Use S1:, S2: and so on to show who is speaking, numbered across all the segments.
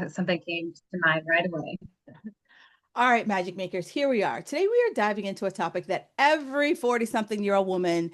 S1: Something came to mind right away.
S2: All right, magic makers, here we are. Today we are diving into a topic that every 40-something-year-old woman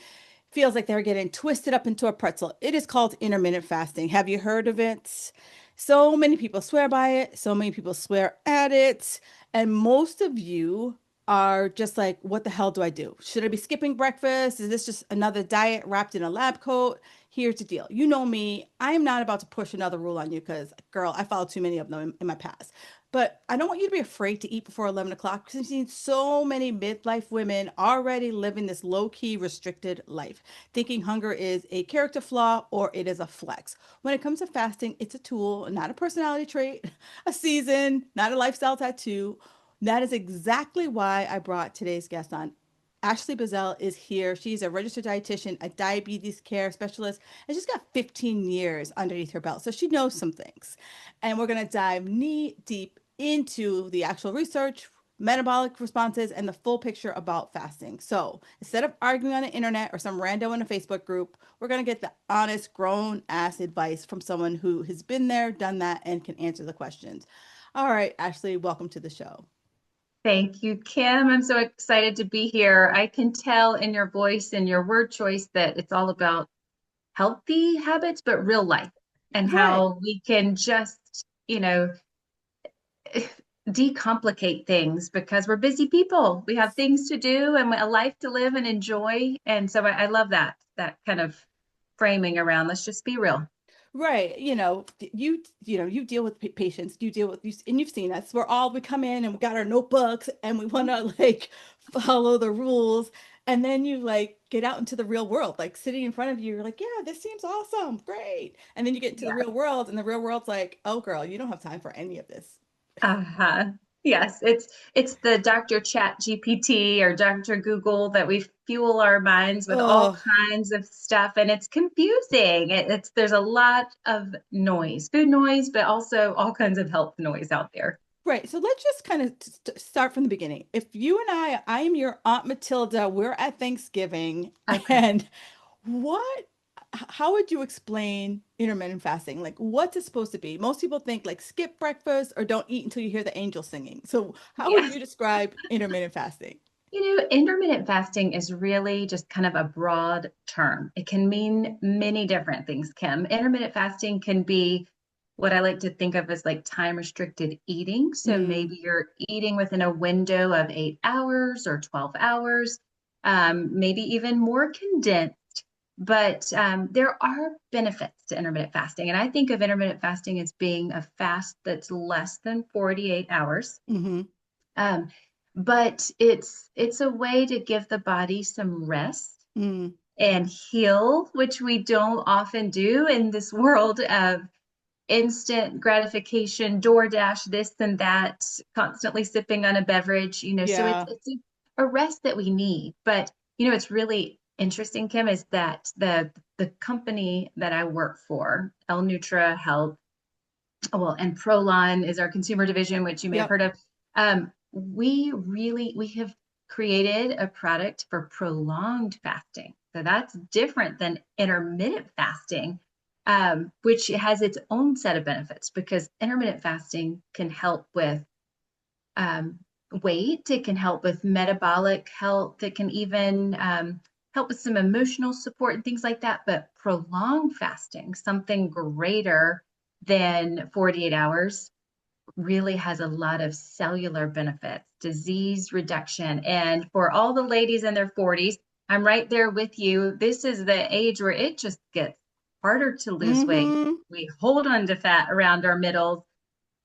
S2: feels like they're getting twisted up into a pretzel. It is called intermittent fasting. Have you heard of it? So many people swear by it, so many people swear at it, and most of you are just like, what the hell do I do? Should I be skipping breakfast? Is this just another diet wrapped in a lab coat? Here's the deal. You know me, I am not about to push another rule on you because, girl, I followed too many of them in my past. But I don't want you to be afraid to eat before 11 o'clock because I've seen so many midlife women already living this low-key restricted life, thinking hunger is a character flaw or it is a flex. When it comes to fasting, it's a tool, not a personality trait, a season, not a lifestyle tattoo. That is exactly why I brought today's guest on. Ashley Bazell is here. She's a registered dietitian, a diabetes care specialist, and she's got 15 years underneath her belt. So she knows some things. And we're going to dive knee deep into the actual research, metabolic responses, and the full picture about fasting. So instead of arguing on the internet or some rando in a Facebook group, we're going to get the honest, grown ass advice from someone who has been there, done that, and can answer the questions. All right, Ashley, welcome to the show.
S1: Thank you, Kim. I'm so excited to be here. I can tell in your voice and your word choice that it's all about healthy habits, but real life and
S2: Right.
S1: how we can just, decomplicate things because we're busy people. We have things to do and a life to live and enjoy. And so I love that kind of framing around. Let's just be real.
S2: Right. You deal with patients, you deal with you, and you've seen us. We come in and we got our notebooks and we want to like follow the rules. And then you like get out into the real world, like sitting in front of you, you're like, yeah, this seems awesome. Great. And then you get into the
S1: Yeah.
S2: real world and the real world's like, oh girl, you don't have time for any of this.
S1: Uh-huh. Yes, it's the Dr. Chat GPT or Dr. Google that we fuel our minds with all
S2: Oh,
S1: kinds of stuff, and it's confusing. It's there's a lot of noise, food noise, but also all kinds of health noise out there.
S2: right. So let's just kind of start from the beginning. If you and I am your Aunt Matilda, we're at Thanksgiving,
S1: Okay.
S2: and what, how would you explain intermittent fasting? Like, what's it supposed to be? Most people think like skip breakfast or don't eat until you hear the angels singing. So, how would
S1: Yes.
S2: you describe intermittent fasting?
S1: Intermittent fasting is really just kind of a broad term. It can mean many different things, Kim. Intermittent fasting can be what I like to think of as like time restricted eating. So
S2: Mm,
S1: maybe you're eating within a window of 8 hours or 12 hours, maybe even more condensed. But there are benefits to intermittent fasting. And I think of intermittent fasting as being a fast that's less than 48 hours.
S2: mm-hmm,
S1: Um, but it's a way to give the body some rest
S2: mm,
S1: and heal, which we don't often do in this world of instant gratification, DoorDash, this and that, constantly sipping on a beverage. So it's
S2: yeah,
S1: it's a rest that we need. But it's really interesting, Kim, is that the company that I work for, L Nutra Health, well, and Prolon is our consumer division, which you may have
S2: yep.
S1: heard of. We have created a product for prolonged fasting. So that's different than intermittent fasting, which has its own set of benefits because intermittent fasting can help with um, weight, it can help with metabolic health, it can even help with some emotional support and things like that. But prolonged fasting, something greater than 48 hours, really has a lot of cellular benefits, disease reduction. And for all the ladies in their 40s, I'm right there with you. This is the age where it just gets harder to lose weight.
S2: Mm-hmm.
S1: We hold on to fat around our middles.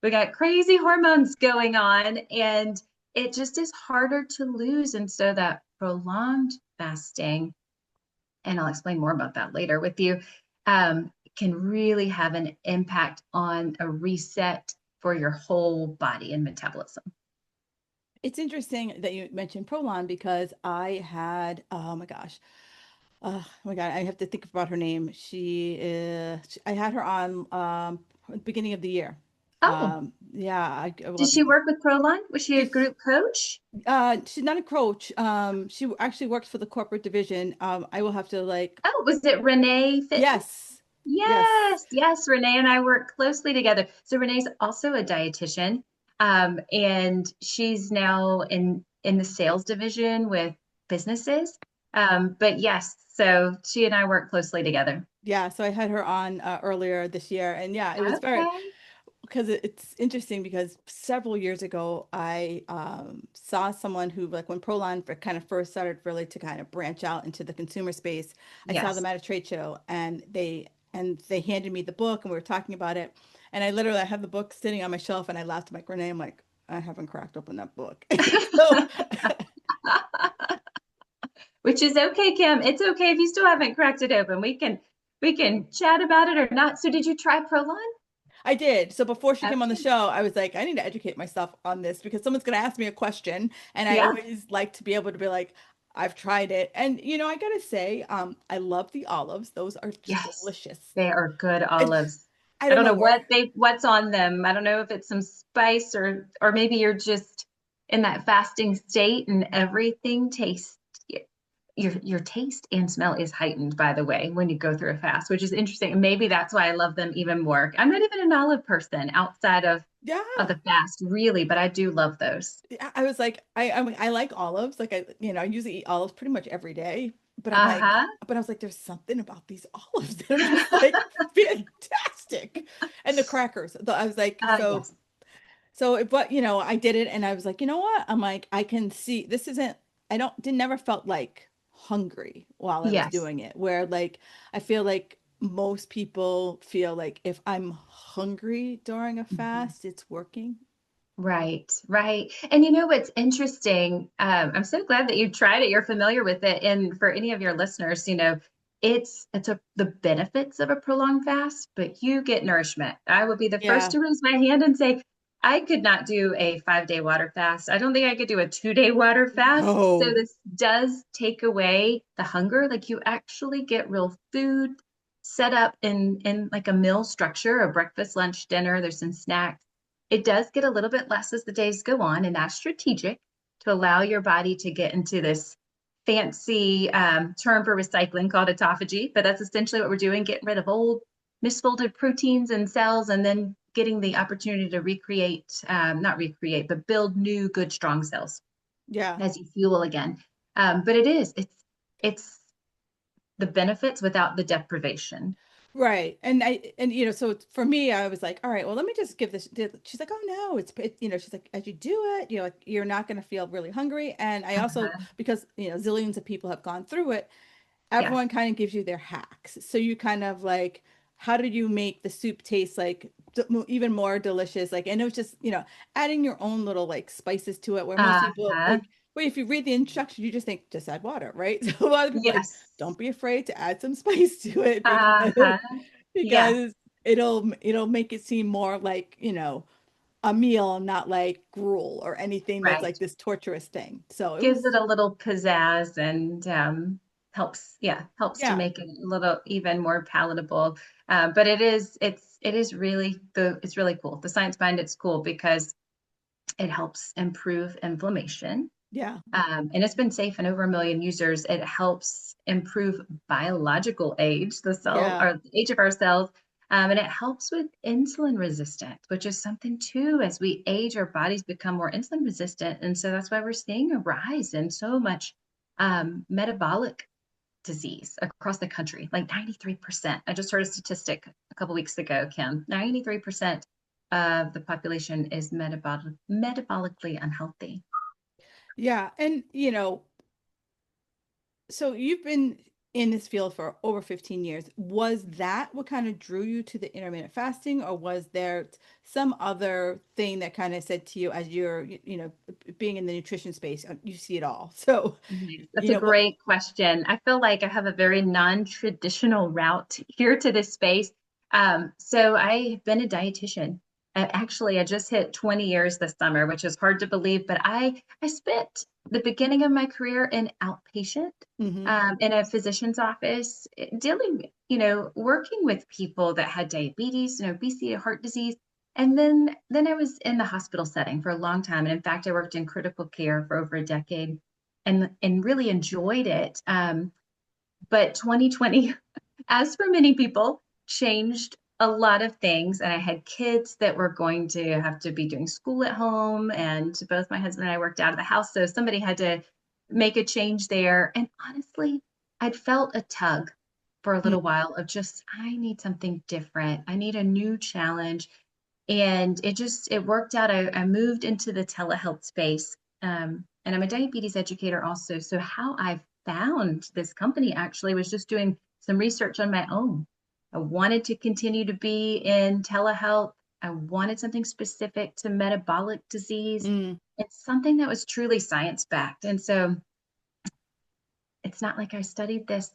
S1: We got crazy hormones going on, and it just is harder to lose. And so that prolonged fasting, and I'll explain more about that later with you, can really have an impact on a reset for your whole body and metabolism.
S2: It's interesting that you mentioned Prolon because I had, oh my God, I have to think about her name. I had her on beginning of the year.
S1: Oh,
S2: Yeah, I will
S1: did
S2: have
S1: she
S2: to,
S1: work with Proline? Was she a
S2: she's
S1: group coach?
S2: she's not a coach. She actually works for the corporate division. I will have to like,
S1: Oh, was it Renee Fitness?
S2: yes, Yes.
S1: Yes, yes. Renee and I work closely together. So Renee's also a dietitian, and she's now in the sales division with businesses. But yes, so she and I work closely together.
S2: Yeah, so I had her on earlier this year, and yeah, it was very
S1: Okay.
S2: because it's interesting because several years ago I saw someone who like when Proline kind of first started really to kind of branch out into the consumer space. I saw them
S1: Yes.
S2: at a trade show and they handed me the book and we were talking about it, and I have the book sitting on my shelf and I laughed at my Renee. I'm like, I haven't cracked open that book. So
S1: Which is okay, Kim. It's okay if you still haven't cracked it open. We can chat about it or not. So did you try Prolon?
S2: I did. So before she came on the
S1: Okay.
S2: show, I was like, I need to educate myself on this because someone's going to ask me a question. And I
S1: Yeah.
S2: always like to be able to be like, I've tried it. And, I got to say, I love the olives. Those are just
S1: Yes.
S2: delicious.
S1: They are good
S2: It,
S1: olives.
S2: I
S1: I
S2: don't
S1: don't
S2: know
S1: know
S2: where.
S1: what's on them. I don't know if it's some spice or maybe you're just in that fasting state and everything tastes your taste and smell is heightened, by the way, when you go through a fast, which is interesting. And maybe that's why I love them even more. I'm not even an olive person outside of
S2: Yeah.
S1: the fast, really, but I do love those.
S2: I was like, I like olives. Like I usually eat olives pretty much every day.
S1: Uh-huh.
S2: But I was like, there's something about these olives that are just like fantastic. And the crackers. I was like,
S1: Yes.
S2: but I did it and I was like, you know what? I'm like, I can see this isn't, I don't, did never felt like hungry while I was
S1: Yes.
S2: doing it. Where like, I feel like most people feel like if I'm hungry during a
S1: Mhm.
S2: fast, it's working.
S1: Right, right. And you know what's interesting? I'm so glad that you tried it. You're familiar with it. And for any of your listeners, it's the benefits of a prolonged fast, but you get nourishment. I will be the first
S2: Yeah.
S1: to raise my hand and say, I could not do a 5-day water fast. I don't think I could do a 2-day water fast. So
S2: No.
S1: this does take away the hunger. Like you actually get real food set up in like a meal structure, a breakfast, lunch, dinner. There's some snacks. It does get a little bit less as the days go on, and that's strategic to allow your body to get into this fancy term for recycling called autophagy. But that's essentially what we're doing, getting rid of old misfolded proteins and cells, and then getting the opportunity to recreate, not recreate, but build new, good, strong cells
S2: Yeah.
S1: as you fuel again. But it's the benefits without the deprivation.
S2: Right. So for me, I was like, all right, well, let me just give this. She's like, oh no, she's like, as you do it, like you're not going to feel really hungry. And I also,
S1: Uh-huh.
S2: because, zillions of people have gone through it,
S1: Yes.
S2: everyone kind of gives you their hacks. So you kind of like, how did you make the soup taste like even more delicious? Like, and it was just, adding your own little like spices to it where most people
S1: Uh-huh.
S2: like, wait, if you read the instructions, you just think just add water, right? So a lot of people are like,
S1: Yes.
S2: don't be afraid to add some spice to it because
S1: Uh-huh. Yeah.
S2: because it'll make it seem more like, a meal, not like gruel or anything that's
S1: Right.
S2: like this torturous thing. So it
S1: Gives
S2: was,
S1: it a little pizzazz and helps to
S2: yeah,
S1: make it a little even more palatable. But it is really cool. The science behind it's cool because it helps improve inflammation.
S2: yeah,
S1: And it's been safe in over 1 million users. It helps improve biological age, the cell
S2: yeah,
S1: or the age of our cells. And it helps with insulin resistance, which is something too. As we age, our bodies become more insulin resistant. And so that's why we're seeing a rise in so much metabolic disease across the country, like 93%. I just heard a statistic a couple weeks ago, Kim. 93% of the population is metabolically unhealthy.
S2: yeah. And so you've been in this field for over 15 years. Was that what kind of drew you to the intermittent fasting, or was there some other thing that kind of said to you as you're, being in the nutrition space, you see it all. So,
S1: Nice. That's a great question. I feel like I have a very non-traditional route here to this space. So I've been a dietitian. Actually, I just hit 20 years this summer, which is hard to believe, but I spent the beginning of my career in outpatient,
S2: hmm
S1: in a physician's office, dealing, working with people that had diabetes and obesity, heart disease. And then I was in the hospital setting for a long time. And in fact, I worked in critical care for over a decade and really enjoyed it. But 2020, as for many people, changed a lot of things. And I had kids that were going to have to be doing school at home. And both my husband and I worked out of the house. So somebody had to make a change there. And honestly, I'd felt a tug for a little while of just, I need something different. I need a new challenge. And it worked out. I moved into the telehealth space. And I'm a diabetes educator also. So how I found this company actually was just doing some research on my own. I wanted to continue to be in telehealth. I wanted something specific to metabolic disease.
S2: Mm,
S1: It's something that was truly science backed. And so it's not like I studied this,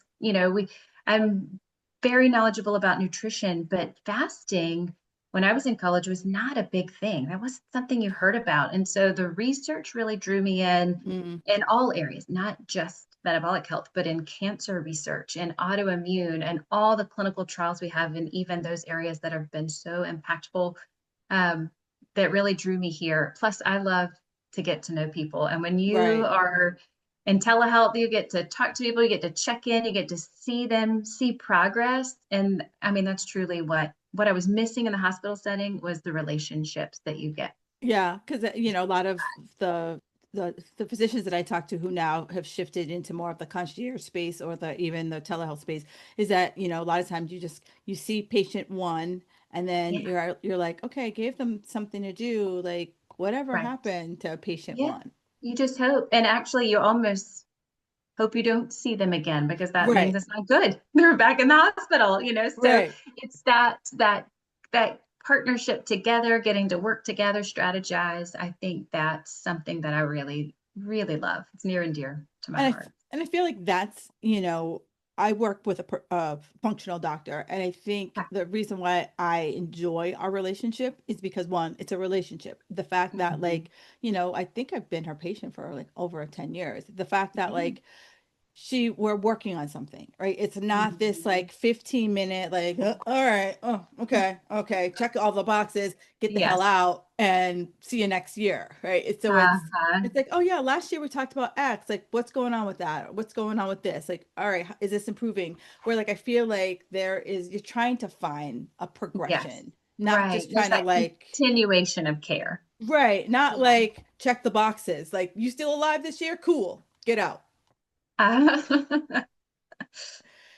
S1: I'm very knowledgeable about nutrition, but fasting when I was in college was not a big thing. That wasn't something you heard about. And so the research really drew me
S2: mm,
S1: in all areas, not just metabolic health, but in cancer research and autoimmune and all the clinical trials we have, and even those areas that have been so impactful, um, that really drew me here. Plus, I love to get to know people. And when you
S2: right.
S1: are in telehealth, you get to talk to people, you get to check in, you get to see them, see progress. And I mean, that's truly what I was missing in the hospital setting was the relationships that you get.
S2: Yeah, because a lot of the physicians that I talk to who now have shifted into more of the concierge space or the even the telehealth space is that, a lot of times you see patient one and then
S1: Yeah,
S2: you're like, okay, I gave them something to do, like whatever
S1: right.
S2: happened to patient
S1: Yeah.
S2: one?
S1: You just hope. And actually, you almost hope you don't see them again because that means
S2: Right,
S1: it's not good. They're back in the hospital. So
S2: right.
S1: it's that partnership together, getting to work together, strategize. I think that's something that I really, really love. It's near and dear to my heart.
S2: And I feel like that's, I work with a functional doctor, and I think the reason why I enjoy our relationship is because one, it's a relationship. The fact that
S1: Mhm.
S2: like, I think I've been her patient for like over 10 years. The fact that
S1: Yeah.
S2: like we're working on something, right? It's not this
S1: Mhm.
S2: like 15-minute like all right, oh okay, okay, check all the boxes, get the hell
S1: Yes.
S2: out and see you next year, right?
S1: Uh-huh.
S2: It's like, oh yeah, last year we talked about X, like what's going on with that, what's going on with this, like all right, is this improving? Where like I feel like you're trying to find a
S1: Yes.
S2: progression, not
S1: Right.
S2: just
S1: There's
S2: trying to
S1: that
S2: like,
S1: continuation of care.
S2: right, not
S1: Yeah.
S2: like check the boxes, like you still alive this year, cool, get out.
S1: Uh,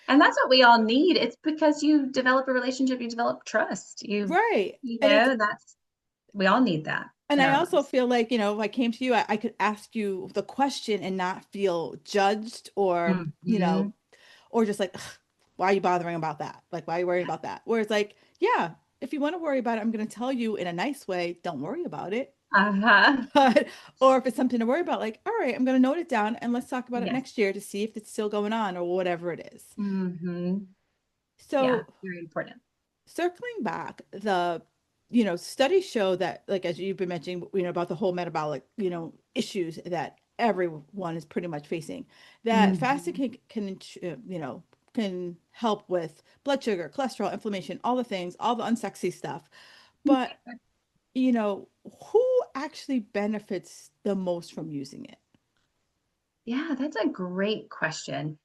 S1: and that's what we all need. It's because you develop a relationship, you develop trust.
S2: Right. And it's
S1: That's we all need that
S2: And
S1: in
S2: I
S1: our
S2: also
S1: lives.
S2: feel like, if I came to you, I could ask you the question and not feel judged
S1: Hmm.
S2: or just like, "Ugh, why are you bothering about that? Like, why are you worrying about that?" Whereas like, yeah, if you want to worry about it, I'm going to tell you in a nice way, don't worry about it.
S1: Uh-huh.
S2: But, or if it's something to worry about, like, all right, I'm going to note it down and let's talk about it
S1: Yes.
S2: next year to see if it's still going on or whatever it is.
S1: Hmm. Yeah,
S2: So
S1: very important.
S2: circling back, studies show that, like as you've been mentioning, about the whole metabolic, issues that everyone is pretty much facing, that fasting
S1: Hmm.
S2: can help with blood sugar, cholesterol, inflammation, all the things, all the unsexy stuff. But, who actually benefits the most from using it?
S1: Yeah, that's a great question.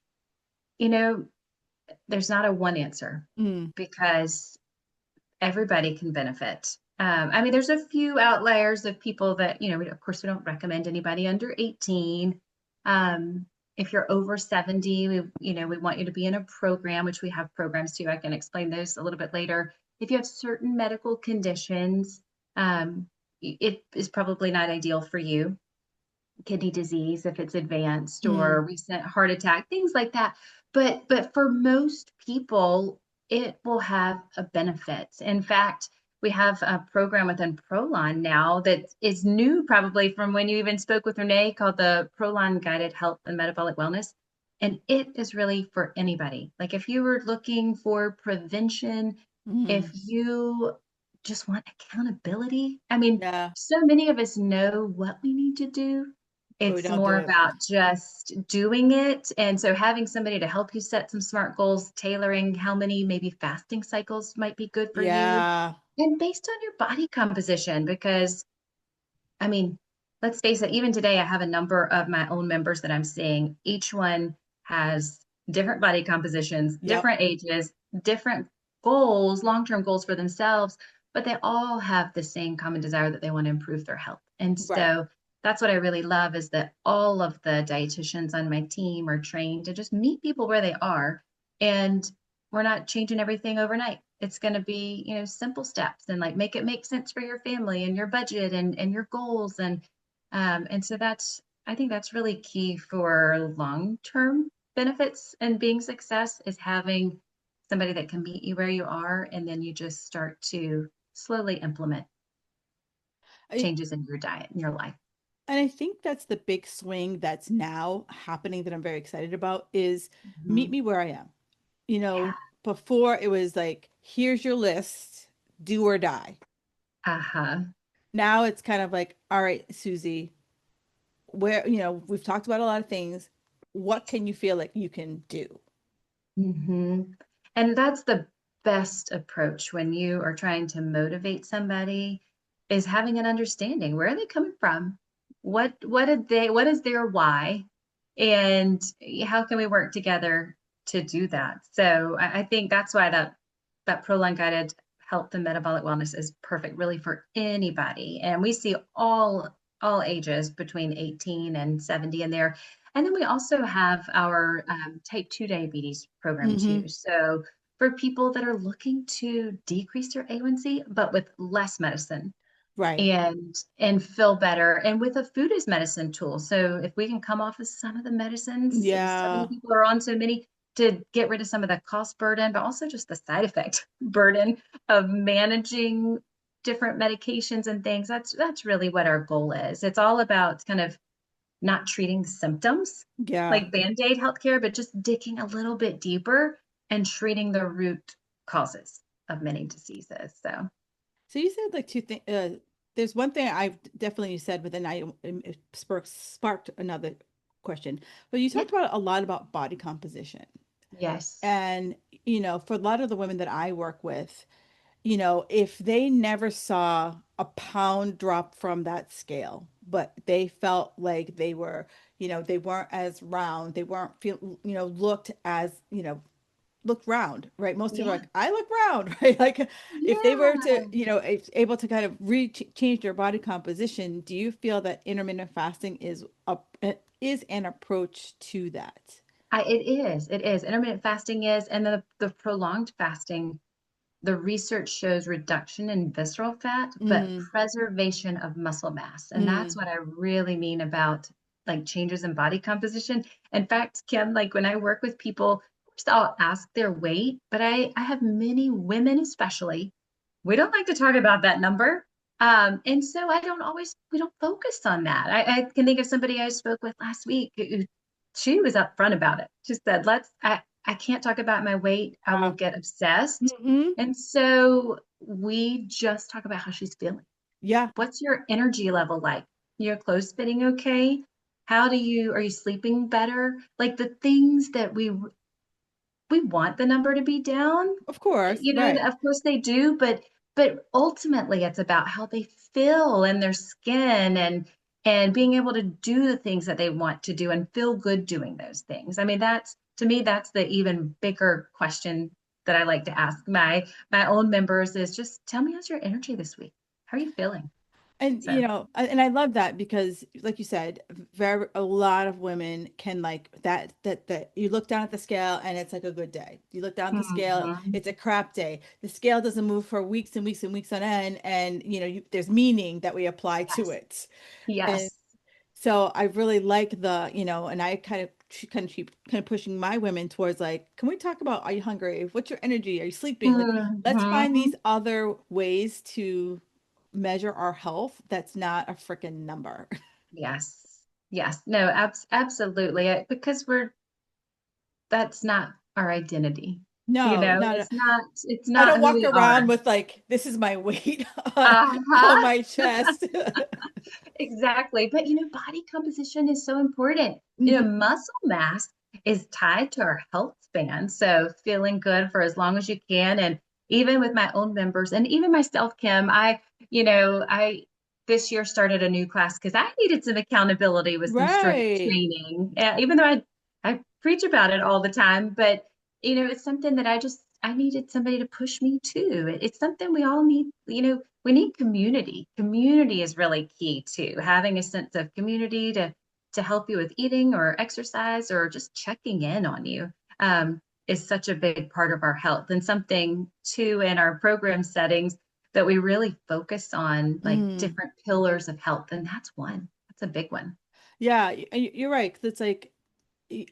S1: You know, there's not a one answer
S2: Mm,
S1: because everybody can benefit. I mean, there's a few outliers of people that, of course, we don't recommend anybody under 18. If you're over 70, we want you to be in a program, which we have programs too. I can explain those a little bit later. If you have certain medical conditions, it is probably not ideal for you. Kidney disease, if it's advanced, or
S2: mm,
S1: recent heart attack, things like that. But for most people, it will have a benefit. In fact, we have a program within Prolon now that is new, probably from when you even spoke with Renee, called the Prolon Guided Health and Metabolic Wellness. And it is really for anybody. Like if you were looking for prevention, if
S2: mm.
S1: you just want accountability. I mean,
S2: Yeah,
S1: so many of us know what we need to do.
S2: but we
S1: It's
S2: don't do
S1: more
S2: it.
S1: about just doing it. And so having somebody to help you set some smart goals, tailoring how many maybe fasting cycles might be good for you,
S2: Yeah.
S1: and based on your body composition. Because, I mean, let's face it, even today, I have a number of my own members that I'm seeing. Each one has different body compositions,
S2: Yep.
S1: different ages, different. goals, long-term goals for themselves, but they all have the same common desire that they want to improve their health. And
S2: Right.
S1: so that's what I really love is that all of the dietitians on my team are trained to just meet people where they are. And we're not changing everything overnight. It's going to be, simple steps and like make it make sense for your family and your budget and your goals. And so I think that's really key for long-term benefits and being success is having somebody that can meet you where you are. And then you just start to slowly implement
S2: I,
S1: changes in your diet and your life.
S2: and I think that's the big swing that's now happening that I'm very excited about is meet
S1: Mhm.
S2: me where I am. You
S1: Yeah.
S2: know, before it was like, here's your list, do or die.
S1: Uh-huh.
S2: Now it's kind of like, all right, Susie, where, we've talked about a lot of things. What can you feel like you can do?
S1: hmm And that's the best approach when you are trying to motivate somebody is having an understanding. Where are they coming from? What is their why? And how can we work together to do that? So I think that's why that Proline guided health and metabolic wellness is perfect really for anybody. And we see all ages between 18 and 70 in there. And then we also have our type 2 diabetes program
S2: Hmm.
S1: too. So for people that are looking to decrease their A1C, but with less medicine
S2: Right.
S1: and feel better and with a food as medicine tool. So if we can come off of some of the medicines, so many
S2: Yeah.
S1: people are on so many to get rid of some of the cost burden, but also just the side effect burden of managing different medications and things. That's really what our goal is. It's all about kind of not treating symptoms
S2: Yeah.
S1: like band-aid healthcare, but just digging a little bit deeper and treating the root causes of many diseases. So,
S2: So you said like two things. There's one thing I've definitely said, but then it sparked another question. But you
S1: yeah,
S2: talked about a lot about body composition.
S1: yes.
S2: And, for a lot of the women that I work with, if they never saw a pound drop from that scale, but they felt like they were, they weren't as round, they weren't feel, looked as, look round, right? Most people are
S1: Yeah.
S2: like, I look round, right? Like if they were to,
S1: Yeah.
S2: able to kind of change their body composition, do you feel that intermittent fasting is an approach to that?
S1: It is. Intermittent fasting is, and the prolonged fasting, the research shows reduction in visceral fat, but
S2: Mm,
S1: preservation of muscle mass. And that's
S2: mm,
S1: what I really mean about like changes in body composition. In fact, Kim, like when I work with people, first I'll ask their weight, but I have many women especially. We don't like to talk about that number. And so we don't focus on that. I can think of somebody I spoke with last week. She was upfront about it. She said, I can't talk about my weight. I will
S2: uh,
S1: get obsessed.
S2: mm-hmm.
S1: And so we just talk about how she's feeling.
S2: Yeah,
S1: What's your energy level like? Your clothes fitting okay? Are you sleeping better? Like the things that we want the number to be down,
S2: of course, right.
S1: of course they do, but ultimately it's about how they feel and their skin and being able to do the things that they want to do and feel good doing those things. I mean, that's to me, that's the even bigger question that I like to ask my own members is just tell me how's your energy this week? How are you feeling?
S2: And
S1: So,
S2: and I love that because like you said, very a lot of women can like that you look down at the scale and it's like a good day. You look down at the scale,
S1: mhm.
S2: it's a crap day. The scale doesn't move for weeks and weeks and weeks on end, and there's meaning that we apply to
S1: Yes.
S2: it. And
S1: Yes.
S2: so I really like and I keep kind of pushing my women towards like, can we talk about, are you hungry? What's your energy? Are you sleeping? Like, let's find
S1: Mhm.
S2: these other ways to measure our health that's not a freaking number.
S1: Yes. Yes. No, absolutely. Because that's not our identity.
S2: No, not a,
S1: It's
S2: I
S1: not
S2: don't
S1: who
S2: walk
S1: we
S2: around
S1: are.
S2: with like, this is my weight on
S1: Uh-huh.
S2: my chest.
S1: Exactly. But body composition is so important.
S2: Mhm.
S1: Muscle mass is tied to our health span. So feeling good for as long as you can. And even with my own members and even myself, Kim, I this year started a new class because I needed some accountability with some strength
S2: Right.
S1: training. Even though I preach about it all the time, but it's something that I just I needed somebody to push me too. It's something we all need, we need community. Community is really key too. Having a sense of community to help you with eating or exercise or just checking in on you is such a big part of our health, and something too in our program settings that we really focus on, like
S2: Mm.
S1: different pillars of health. And that's one. That's a big one.
S2: Yeah, you're right. 'Cause it's like y-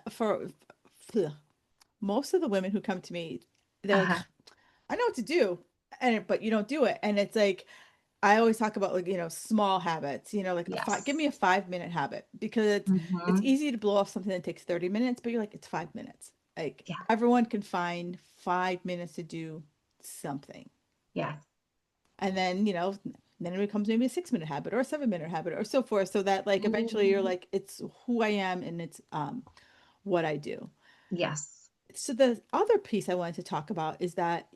S2: for most of the women who come to me, they're like,
S1: Uh-huh.
S2: I know what to do, but you don't do it. And it's like I always talk about like, small habits, like give
S1: Yes.
S2: me a 5-minute habit because it's
S1: Hmm.
S2: easy to blow off something that takes 30 minutes, but you're like, it's 5 minutes. Like
S1: Yeah.
S2: everyone can find 5 minutes to do something.
S1: Yes.
S2: And then, then it becomes maybe a 6-minute habit or a 7-minute habit or so forth. So that like eventually you're
S1: Mhm.
S2: like, it's who I am and it's what I do.
S1: Yes.
S2: So the other piece I wanted to talk about is that,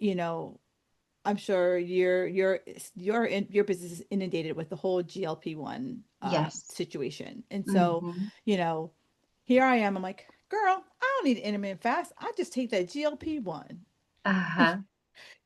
S2: I'm sure your business is inundated with the whole GLP-1
S1: Yes.
S2: situation. And so,
S1: Hmm.
S2: you know, here I am. I'm like, girl, I don't need intermittent fast. I just take that GLP-1.
S1: Uh-huh.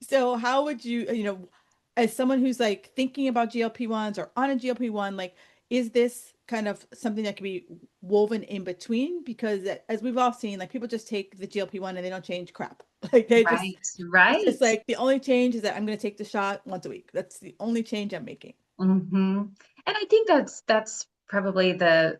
S2: So how would you, as someone who's like thinking about GLP-1s or on a GLP-1, like, is this kind of something that can be woven in between? Because as we've all seen, like people just take the GLP-1 and they don't change crap. Like
S1: Right.
S2: it's just
S1: Right.
S2: like the only change is that I'm going to take the shot once a week. That's the only change I'm making.
S1: Hmm. And I think that's probably the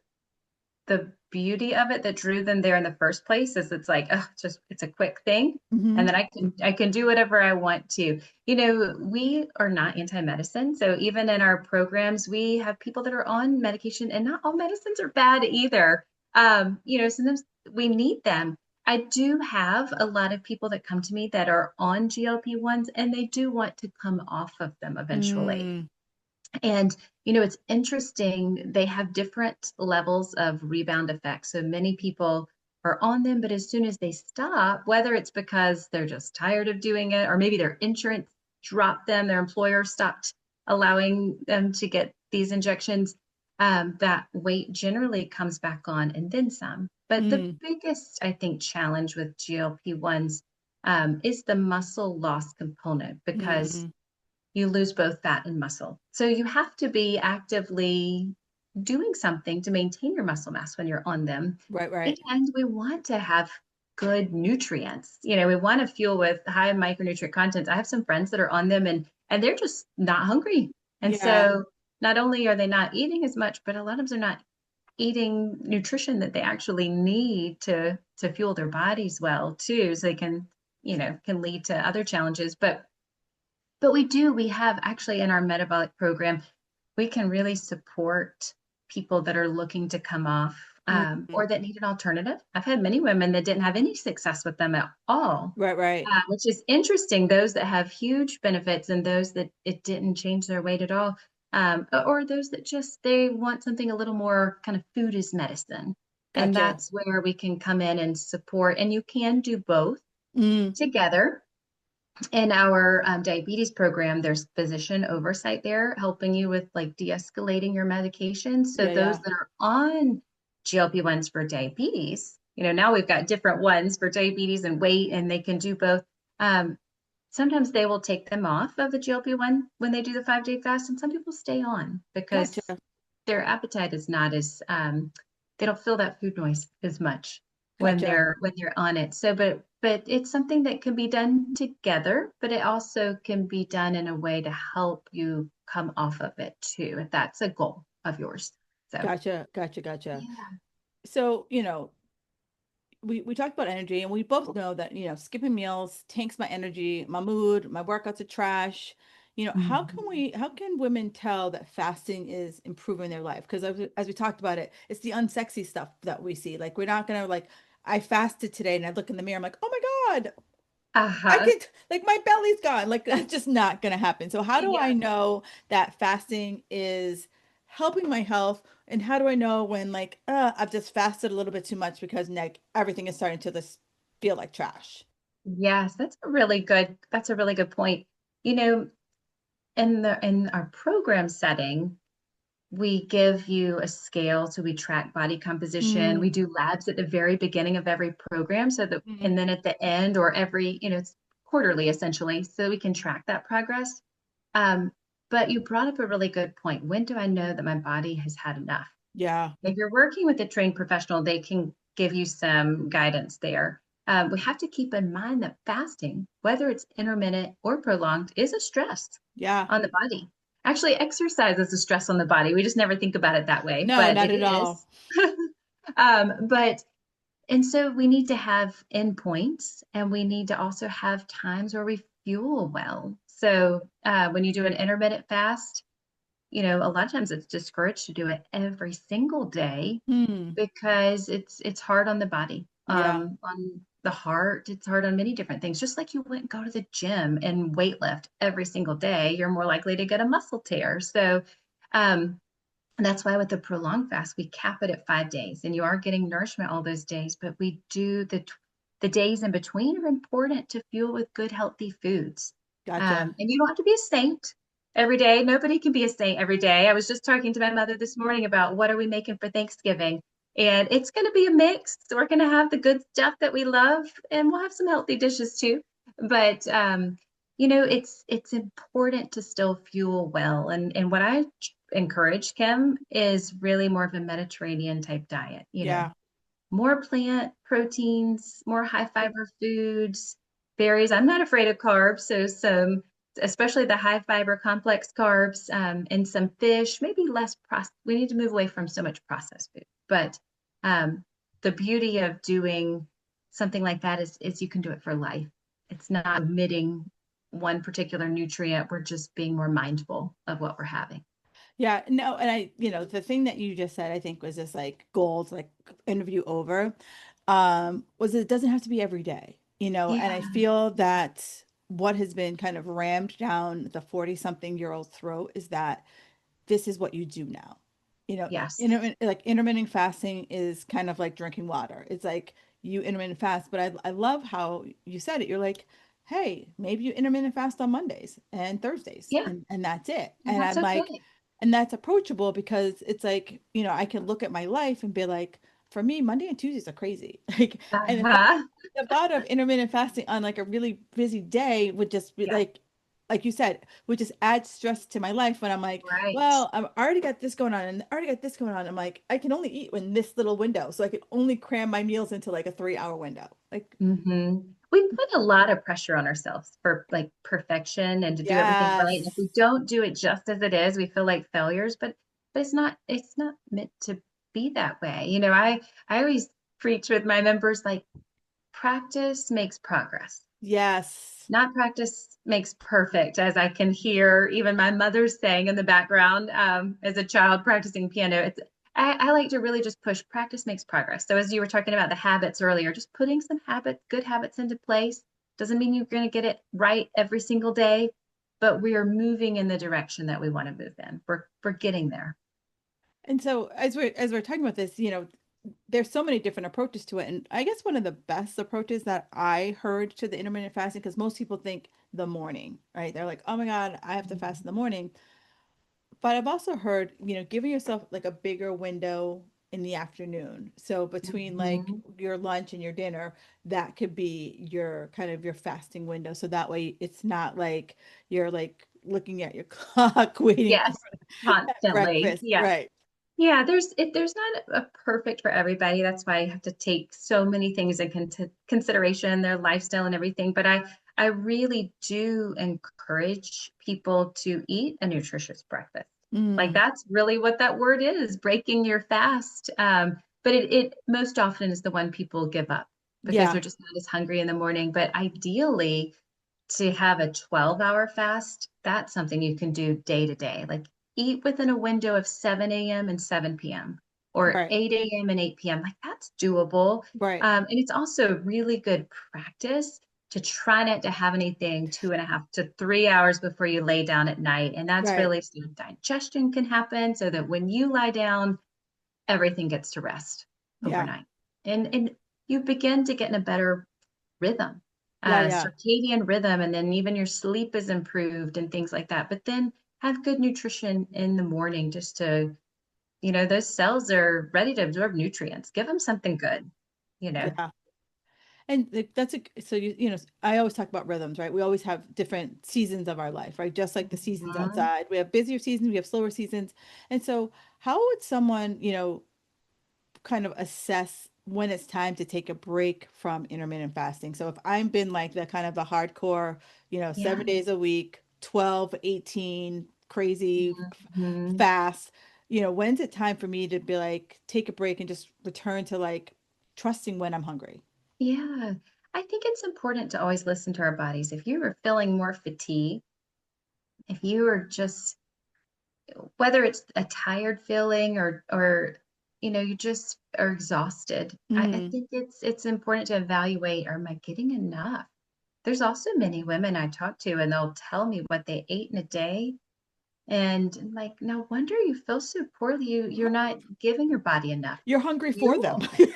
S1: beauty of it that drew them there in the first place, is it's like, oh, it's a quick thing. And
S2: Hmm.
S1: then I can do whatever I want to. We are not anti-medicine. So even in our programs, we have people that are on medication, and not all medicines are bad either. Sometimes we need them. I do have a lot of people that come to me that are on GLP-1s, and they do want to come off of them eventually.
S2: Mm,
S1: And, it's interesting. They have different levels of rebound effects. So many people are on them, but as soon as they stop, whether it's because they're just tired of doing it, or maybe their insurance dropped them, their employer stopped allowing them to get these injections, that weight generally comes back on and then some. But the
S2: mm,
S1: biggest, I think, challenge with GLP-1s is the muscle loss component, because
S2: mm.
S1: you lose both fat and muscle. So you have to be actively doing something to maintain your muscle mass when you're on them.
S2: Right, right.
S1: And we want to have good nutrients. We want to fuel with high micronutrient content. I have some friends that are on them, and they're just not hungry. And
S2: Yeah,
S1: so not only are they not eating as much, but a lot of them are not eating nutrition that they actually need to fuel their bodies well too. So they can lead to other challenges. But we have actually in our metabolic program, we can really support people that are looking to come off,
S2: mm,
S1: or that need an alternative. I've had many women that didn't have any success with them at all,
S2: right, right.
S1: which is interesting. Those that have huge benefits, and those that it didn't change their weight at all, or those that just they want something a little more kind of food is medicine. And
S2: Gotcha.
S1: that's where we can come in and support. And you can do both
S2: Mm,
S1: together. In our diabetes program, there's physician oversight there helping you with like de-escalating your medications. So
S2: yeah,
S1: those
S2: yeah.
S1: that are on GLP-1s for diabetes, now we've got different ones for diabetes and weight, and they can do both. Um, Sometimes they will take them off of the GLP-1 when they do the 5-day fast, and some people stay on because
S2: Gotcha.
S1: their appetite is not as they don't feel that food noise as much when
S2: Gotcha.
S1: they're on it. So but it's something that can be done together, but it also can be done in a way to help you come off of it too, if that's a goal of yours. So
S2: Gotcha. Gotcha. Gotcha.
S1: yeah.
S2: So, we talked about energy and we both know that, skipping meals tanks my energy, my mood, my workouts are trash.
S1: Mhm.
S2: How can women tell that fasting is improving their life? Because as we talked about it, it's the unsexy stuff that we see. Like we're not gonna like, I fasted today and I look in the mirror, I'm like, oh my God, I
S1: Uh-huh.
S2: could like my belly's gone. Like that's just not gonna happen. So how do I
S1: Yeah.
S2: know that fasting is helping my health? And how do I know when like I've just fasted a little bit too much because like everything is starting to just feel like trash?
S1: Yes, that's a really good point. You know, in our program setting, we give you a scale, so we track body composition. We
S2: Mm,
S1: do labs at the very beginning of every program, so that,
S2: mm,
S1: and then at the end, or every, it's quarterly essentially, so we can track that progress. Um, but you brought up a really good point. When do I know that my body has had enough?
S2: yeah,
S1: If you're working with a trained professional, they can give you some guidance there. We have to keep in mind that fasting, whether it's intermittent or prolonged, is a stress
S2: yeah.
S1: on the body. Actually, exercise is a stress on the body. We just never think about it that way,
S2: No,
S1: but
S2: not
S1: it
S2: at all.
S1: is. But and so we need to have endpoints, and we need to also have times where we fuel well. So when you do an intermittent fast, a lot of times it's discouraged to do it every single day
S2: Hmm.
S1: because it's hard on the body,
S2: Yeah,
S1: on the heart. It's hard on many different things. Just like you wouldn't go to the gym and weight lift every single day, you're more likely to get a muscle tear. So, and that's why with the prolonged fast, we cap it at 5 days, and you are getting nourishment all those days. But we do the days in between are important to fuel with good, healthy foods.
S2: gotcha.
S1: And you don't have to be a saint every day. Nobody can be a saint every day. I was just talking to my mother this morning about what are we making for Thanksgiving, and it's going to be a mix. So we're going to have the good stuff that we love, and we'll have some healthy dishes too. But it's important to still fuel well. And what I encourage, Kim, is really more of a Mediterranean type diet,
S2: Yeah.
S1: more plant proteins, more high fiber foods, berries. I'm not afraid of carbs, so especially the high fiber complex carbs, and some fish, maybe less processed. We need to move away from so much processed food. But um, the beauty of doing something like that is you can do it for life. It's not omitting one particular nutrient. We're just being more mindful of what we're having.
S2: Yeah, no, and the thing that you just said, I think was just like gold, like interview over, was it doesn't have to be every day, and I
S1: Yeah.
S2: feel that what has been kind of rammed down the 40 something year old throat is that this is what you do now.
S1: Yes.
S2: Like intermittent fasting is kind of like drinking water. It's like you intermittent fast, but I love how you said it. You're like, hey, maybe you intermittent fast on Mondays and Thursdays,
S1: Yeah.
S2: and that's it.
S1: And
S2: And
S1: that's
S2: I'm like,
S1: okay.
S2: and that's approachable because it's like, I can look at my life and be like, for me, Monday and Tuesdays are crazy. Like, and
S1: Uh-huh.
S2: the thought of intermittent fasting on like a really busy day would just be
S1: Yeah.
S2: like you said, would just add stress to my life when I'm like,
S1: Right.
S2: well, I'm already got this going on and I already got this going on. I'm like, I can only eat in this little window. So I can only cram my meals into like a 3 hour window. Like,
S1: We put a lot of pressure on ourselves for like perfection and to do everything right. And if we
S2: yes.
S1: don't do it just as it is, we feel like failures, but it's not meant to be that way. I always preach with my members like practice makes progress.
S2: Yes.
S1: Not practice makes perfect, as I can hear even my mother saying in the background, as a child practicing piano. I like to really just push practice makes progress. So as you were talking about the habits earlier, just putting some good habits into place doesn't mean you're going to get it right every single day, but we are moving in the direction that we want to move in. We're getting there.
S2: And so as we're talking about this, there's so many different approaches to it. And I guess one of the best approaches that I heard to the intermittent fasting, because most people think the morning, right? They're like, oh my God, I have to fast in the morning. But I've also heard, giving yourself like a bigger window in the afternoon. So between like
S1: Mhm.
S2: your lunch and your dinner, that could be your kind of your fasting window. So that way it's not like you're like looking at your clock waiting for
S1: Yes, constantly.
S2: breakfast.
S1: Yeah.
S2: Right.
S1: Yeah, there's not a perfect for everybody. That's why you have to take so many things in consideration, their lifestyle and everything. But I really do encourage people to eat a nutritious breakfast. Like
S2: Mm,
S1: that's really what that word is, breaking your fast. But it most often is the one people give up because
S2: yeah.
S1: they're just not as hungry in the morning. But ideally, to have a 12-hour fast, that's something you can do day to day. Like eat within a window of 7 a.m. and 7 p.m. or
S2: Right.
S1: 8 a.m. and 8 p.m. Like that's doable.
S2: Right.
S1: And it's also really good practice to try not to have anything 2.5 to 3 hours before you lay down at night. And that's
S2: Right.
S1: really so digestion can happen so that when you lie down, everything gets to rest
S2: Yeah.
S1: overnight. And you begin to get in a better rhythm,
S2: Yeah. Yeah.
S1: circadian rhythm, and then even your sleep is improved and things like that. But then have good nutrition in the morning just to, those cells are ready to absorb nutrients. Give them something good, you know.
S2: Yeah. And that's a so I always talk about rhythms, right? We always have different seasons of our life, right? Just like the seasons
S1: Mhm.
S2: outside. We have busier seasons, we have slower seasons. And so how would someone, kind of assess when it's time to take a break from intermittent fasting? So if I've been like the kind of the hardcore,
S1: Yeah.
S2: 7 days a week, 12, 18, crazy
S1: Mhm.
S2: fast, when's it time for me to be like, take a break and just return to like trusting when I'm hungry?
S1: Yeah. I think it's important to always listen to our bodies. If you are feeling more fatigue, if you are just, whether it's a tired feeling or you just are exhausted, I
S2: Mm,
S1: think it's important to evaluate, am I getting enough? There's also many women I talk to and they'll tell me what they ate in a day. And I'm like, no wonder you feel so poorly. You're not giving your body enough
S2: you're hungry for them.
S1: fuel.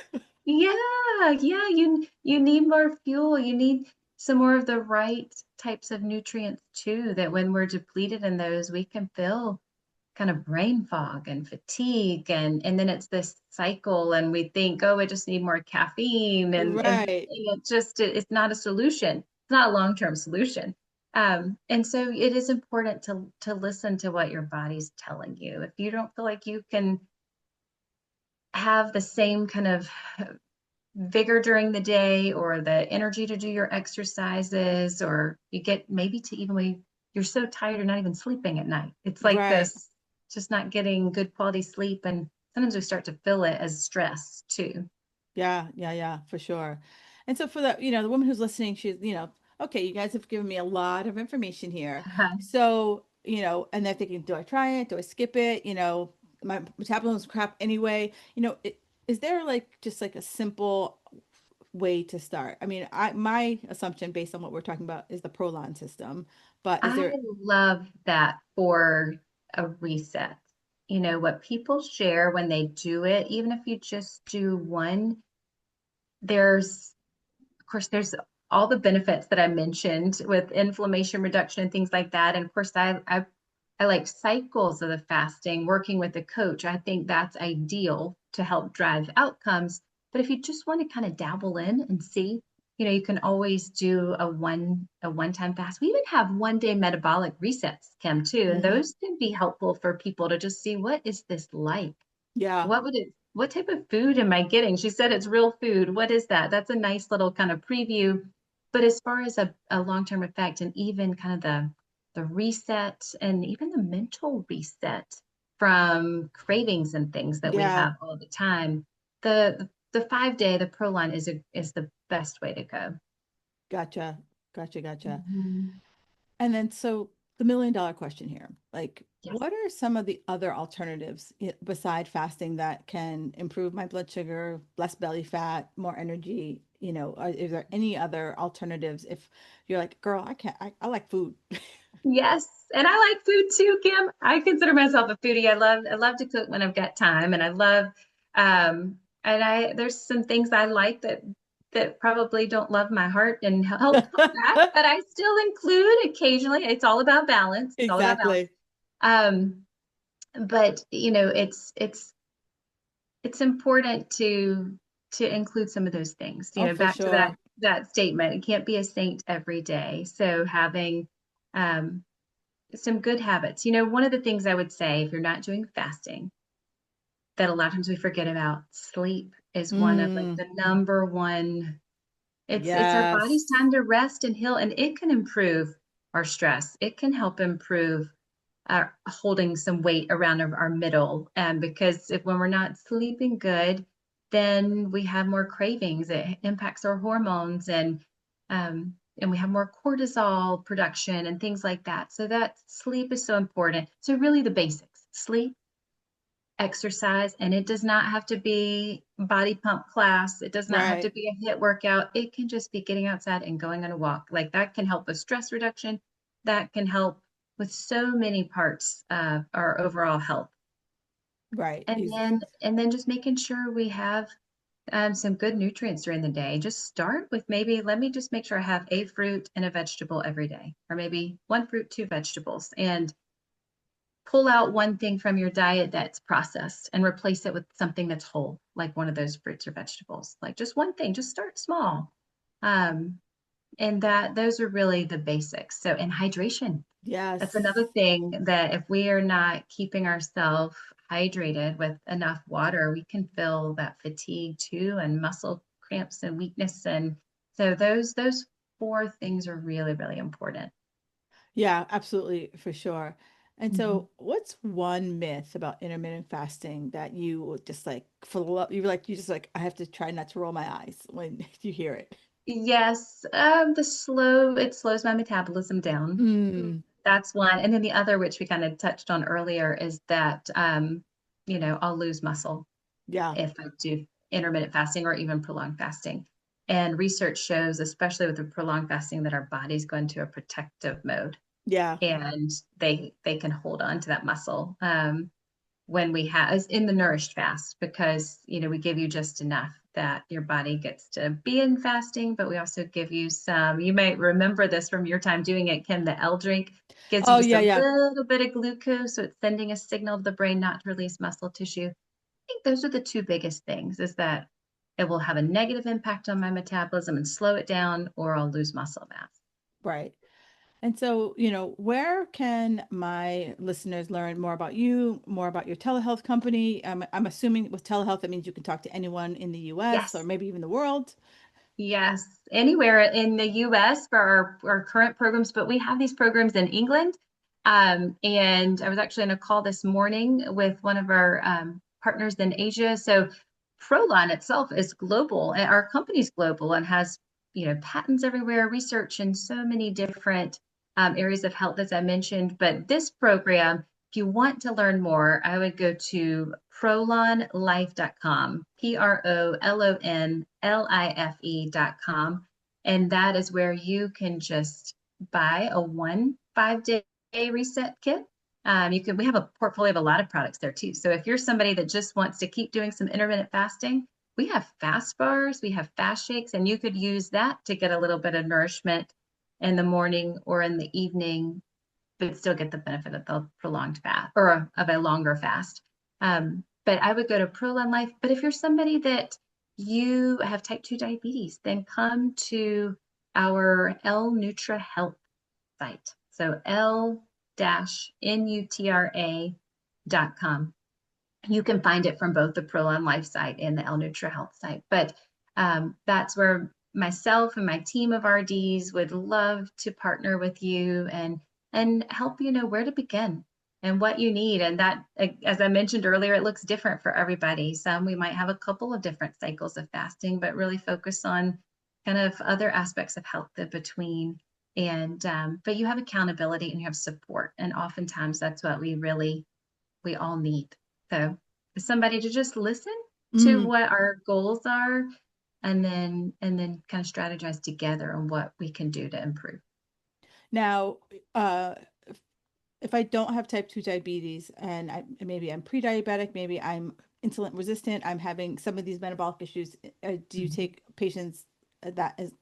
S1: Yeah, yeah, you need more fuel. You need some more of the right types of nutrients too, that when we're depleted in those, we can feel kind of brain fog and fatigue, and then it's this cycle and we think, oh, I just need more caffeine, and
S2: Right.
S1: it's not a solution. It's not a long-term solution. And so it is important to listen to what your body's telling you. If you don't feel like you can have the same kind of vigor during the day or the energy to do your exercises, or you get maybe to even when you're so tired you're not even sleeping at night. It's like
S2: Right.
S1: this, just not getting good quality sleep. And sometimes we start to feel it as stress too.
S2: Yeah, yeah, yeah, for sure. And so for the, the woman who's listening, she's, okay, you guys have given me a lot of information here. So, and they're thinking, do I try it? Do I skip it? My metabolism's crap anyway. Is there like just like a simple way to start? I mean, my assumption based on what we're talking about is the Prolon system, but is
S1: I
S2: there,
S1: love that for a reset. What people share when they do it, even if you just do one, there's of course, there's all the benefits that I mentioned with inflammation reduction and things like that. And of course, I like cycles of the fasting, working with a coach. I think that's ideal to help drive outcomes. But if you just want to kind of dabble in and see, you can always do a one-time fast. We even have 1 day metabolic resets, Kim, too. And
S2: Mhm.
S1: those can be helpful for people to just see, what is this like?
S2: Yeah,
S1: What type of food am I getting? She said it's real food. What is that? That's a nice little kind of preview. But as far as a long-term effect, and even kind of the reset and even the mental reset from cravings and things that we
S2: yeah,
S1: have all the time, the 5 day, the Prolon is the best way to go.
S2: gotcha, gotcha, gotcha.
S1: Mhm.
S2: And then, so the $1 million question here, like,
S1: Yes.
S2: what are some of the other alternatives beside fasting that can improve my blood sugar, less belly fat, more energy? Is there any other alternatives if you're like, girl, I can't, I like food.
S1: Yes, and I like food too, Kim. I consider myself a foodie. I love to cook when I've got time, and I love and I there's some things I like that probably don't love my heart and help that, but I still include occasionally. It's all about balance. It's all about balance.
S2: Exactly.
S1: Um, but it's important to include some of those things.
S2: Oh, for
S1: Back to that
S2: sure.
S1: that statement. It can't be a saint every day. So having um some good habits. One of the things I would say, if you're not doing fasting, that a lot of times we forget about, sleep is one of like
S2: Mm,
S1: the number one. It's our body's
S2: yes.
S1: time to rest and heal, and it can improve our stress. It can help improve holding some weight around our middle. Because if when we're not sleeping good, then we have more cravings. It impacts our hormones, and we have more cortisol production and things like that. So that sleep is so important. So really the basics: sleep, exercise, and it does not have to be body pump class. It does not have to
S2: Right.
S1: be a HIIT workout. It can just be getting outside and going on a walk. Like that can help with stress reduction. That can help with so many parts of our overall health.
S2: Right.
S1: And then just making sure we have some good nutrients during the day. Just start with, maybe let me just make sure I have a fruit and a vegetable every day, or maybe one fruit, two vegetables. And pull out one thing from your diet that's processed and replace it with something that's whole, like one of those fruits or vegetables. Like just one thing, just start small. Um, and that those are really the basics. So, and hydration. That's
S2: Yes.
S1: another thing that if we are not keeping ourselves hydrated with enough water, we can feel that fatigue too and muscle cramps and weakness. And so those four things are really, really important.
S2: Yeah, absolutely, for sure. And
S1: Mhm.
S2: so, what's one myth about intermittent fasting that you would just like for the love, you're like, you just like, I have to try not to roll my eyes when you hear it?
S1: Yes, it slows my metabolism down.
S2: Mm,
S1: That's one. And then the other, which we kind of touched on earlier, is that I'll lose muscle
S2: yeah,
S1: if I do intermittent fasting or even prolonged fasting. And research shows, especially with the prolonged fasting, that our bodies go into a protective mode
S2: yeah,
S1: and they can hold on to that muscle. When we have is in the nourished fast because we give you just enough that your body gets to be in fasting, but we also give you some. You might remember this from your time doing it, Kim. The L drink gives you
S2: oh
S1: just
S2: yeah,
S1: a
S2: yeah,
S1: little bit of glucose, so it's sending a signal to the brain not to release muscle tissue. I think those are the two biggest things: is that it will have a negative impact on my metabolism and slow it down, or I'll lose muscle mass.
S2: right. And so, where can my listeners learn more about you, more about your telehealth company? I'm assuming with telehealth, that means you can talk to anyone in the US or
S1: Yes.
S2: maybe even the world.
S1: Yes, anywhere in the US for our current programs, but we have these programs in England. And I was actually in a call this morning with one of our partners in Asia. So Prolon itself is global, and our company's global and has, patents everywhere, research in so many different areas of health, as I mentioned. But this program, if you want to learn more, I would go to prolonlife.com, prolonlife.com. And that is where you can just buy a 5-day reset kit. We have a portfolio of a lot of products there too. So if you're somebody that just wants to keep doing some intermittent fasting, we have fast bars, we have fast shakes, and you could use that to get a little bit of nourishment in the morning or in the evening, but still get the benefit of the prolonged fast or of a longer fast. But I would go to Prolon Life. But if you're somebody that you have type 2 diabetes, then come to our L Nutra Health site. So L-Nutra.com. You can find it from both the Prolon Life site and the L Nutra Health site. But that's where myself and my team of RDs would love to partner with you and help you know where to begin and what you need. And that, as I mentioned earlier, it looks different for everybody. Some we might have a couple of different cycles of fasting, but really focus on kind of other aspects of health in between. And but you have accountability and you have support, and oftentimes that's what we all need. So somebody to just listen to
S2: Mm.
S1: what our goals are and then kind of strategize together on what we can do to improve.
S2: Now, uh, if I don't have type 2 diabetes and maybe I'm pre-diabetic, maybe I'm insulin resistant, I'm having some of these metabolic issues, do you
S1: Mhm.
S2: take patients that is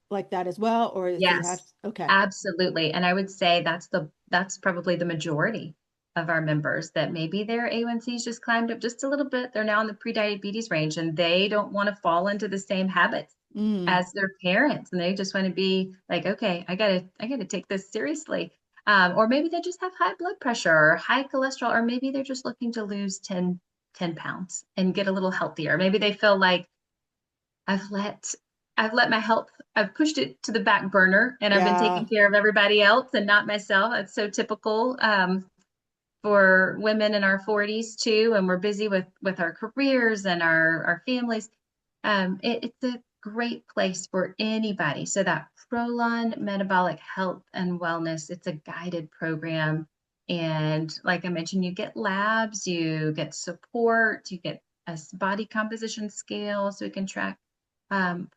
S2: like that as well, or does it have?
S1: Yes,
S2: Okay.
S1: absolutely. And I would say that's probably the majority of our members that maybe their A1C's just climbed up just a little bit. They're now in the pre-diabetes range and they don't want to fall into the same habits
S2: Mm,
S1: as their parents. And they just want to be like, okay, I gotta take this seriously. Or maybe they just have high blood pressure or high cholesterol, or maybe they're just looking to lose 10 pounds and get a little healthier. Maybe they feel like I've let I've let my health, I've pushed it to the back burner and I've been
S2: yeah.
S1: taking care of everybody else and not myself. It's so typical for women in our 40s too, and we're busy with our careers and our families. It's a great place for anybody. So that Prolon Metabolic Health and Wellness, it's a guided program. And like I mentioned, you get labs, you get support, you get a body composition scale so we can track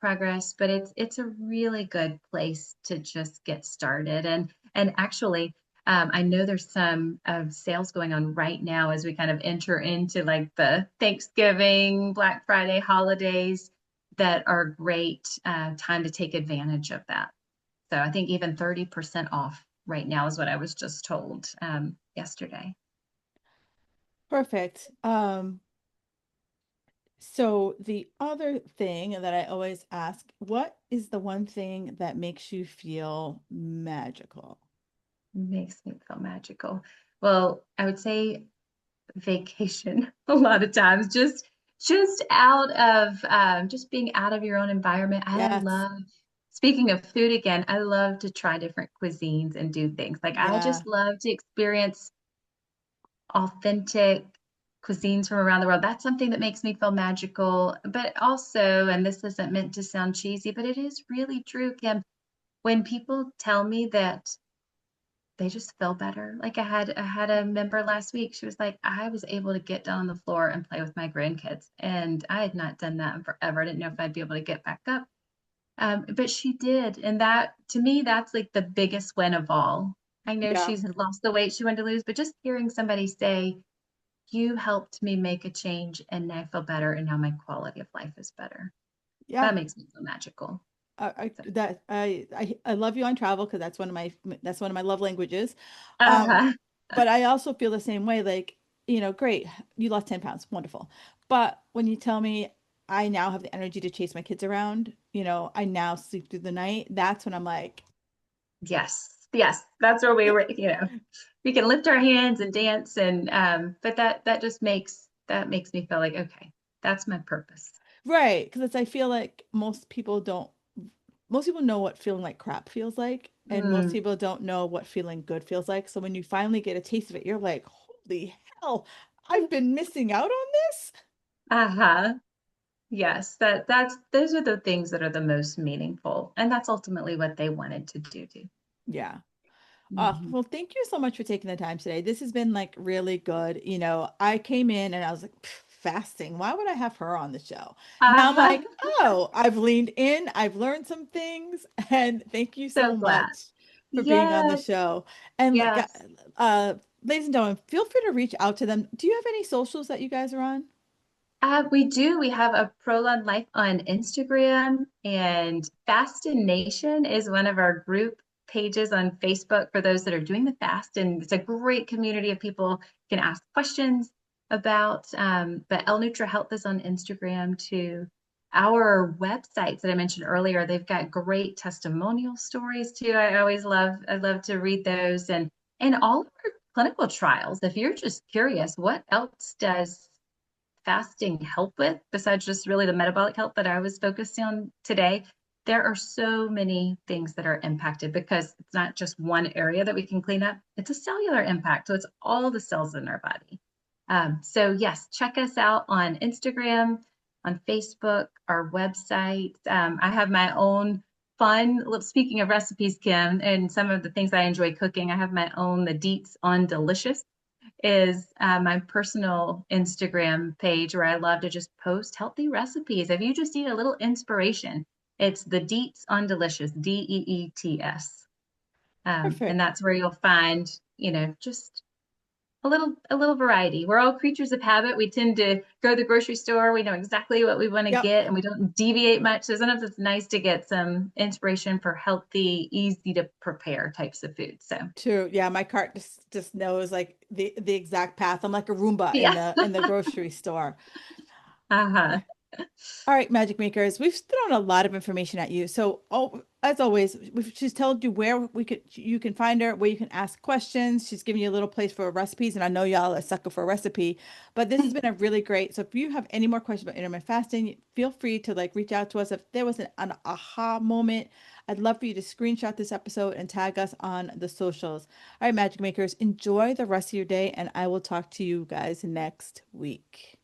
S1: progress. But it's a really good place to just get started. And actually, I know there's some sales going on right now as we kind of enter into like the Thanksgiving, Black Friday holidays that are great time to take advantage of that. So I think even 30% off right now is what I was just told. yesterday.
S2: Perfect. So the other thing that I always ask, what is the one thing that makes you feel magical?
S1: Makes me feel magical. Well, I would say vacation a lot of times, just out of just being out of your own environment. I
S2: Yes.
S1: love, speaking of food again, I love to try different cuisines and do things. Like I
S2: Yeah.
S1: just love to experience authentic cuisines from around the world. That's something that makes me feel magical. But also, and this isn't meant to sound cheesy, but it is really true, Kim, when people tell me that they just feel better. Like I had a member last week. She was like, I was able to get down on the floor and play with my grandkids. And I had not done that in forever. I didn't know if I'd be able to get back up. But she did. And that to me, that's like the biggest win of all. I know
S2: Yeah.
S1: she's lost the weight she wanted to lose, but just hearing somebody say, you helped me make a change and I feel better and now my quality of life is better.
S2: Yeah.
S1: That makes me feel magical. So,
S2: I love you on travel because that's one of my love languages. Um,
S1: uh-huh.
S2: but I also feel the same way, like, great, you lost 10 pounds, wonderful. But when you tell me I now have the energy to chase my kids around, I now sleep through the night, that's when I'm like,
S1: Yes, yes, that's where we were, we can lift our hands and dance and but that just makes me feel like, okay, that's my purpose.
S2: right, because I feel like most people know what feeling like crap feels like, and most
S1: Mm,
S2: people don't know what feeling good feels like. So when you finally get a taste of it, you're like, holy hell, I've been missing out on this.
S1: uh-huh. Yes, that's those are the things that are the most meaningful. And that's ultimately what they wanted to do too.
S2: Yeah.
S1: Mhm.
S2: Well, thank you so much for taking the time today. This has been like really good. I came in and I was like, "Pff, fasting. Why would I have her on the show?" Now I'm
S1: Uh-huh.
S2: like, oh, I've leaned in, I've learned some things, and thank you
S1: So
S2: so
S1: glad.
S2: much for being on the
S1: Yes,
S2: show. And like,
S1: yes.
S2: uh, ladies and gentlemen, feel free to reach out to them. Do you have any socials that you guys are on?
S1: We do. We have a Prolon Life on Instagram, and Fastin Nation is one of our group pages on Facebook for those that are doing the fast. And it's a great community of people can ask questions about. But El Nutra Health is on Instagram too. Our websites that I mentioned earlier, they've got great testimonial stories too. I love to read those and all of our clinical trials. If you're just curious, what else does fasting help with besides just really the metabolic health that I was focused on today? There are so many things that are impacted because it's not just one area that we can clean up, it's a cellular impact. So it's all the cells in our body. So, yes, check us out on Instagram, on Facebook, our website. I have my own speaking of recipes, Kim, and some of the things I enjoy cooking, I have my own, the Deets on Delicious is my personal Instagram page where I love to just post healthy recipes. If you just need a little inspiration, it's the Deets on Delicious, Deets. And
S2: Perfect.
S1: that's where you'll find, just a little variety. We're all creatures of habit. We tend to go to the grocery store. We know exactly what we want to
S2: Yep.
S1: get and we don't deviate much. So sometimes it's nice to get some inspiration for healthy, easy to prepare types of food. So
S2: True. Yeah, my cart just knows like the exact path. I'm like a Roomba in
S1: yeah.
S2: the grocery store.
S1: Uh-huh.
S2: All right, Magic Makers, we've thrown a lot of information at you. So, as always, she's told you where you can find her, where you can ask questions. She's giving you a little place for recipes, and I know y'all are sucker for a recipe, but this has been a really great. So, if you have any more questions about intermittent fasting, feel free to like reach out to us. If there was an aha moment, I'd love for you to screenshot this episode and tag us on the socials. All right, Magic Makers, enjoy the rest of your day, and I will talk to you guys next week.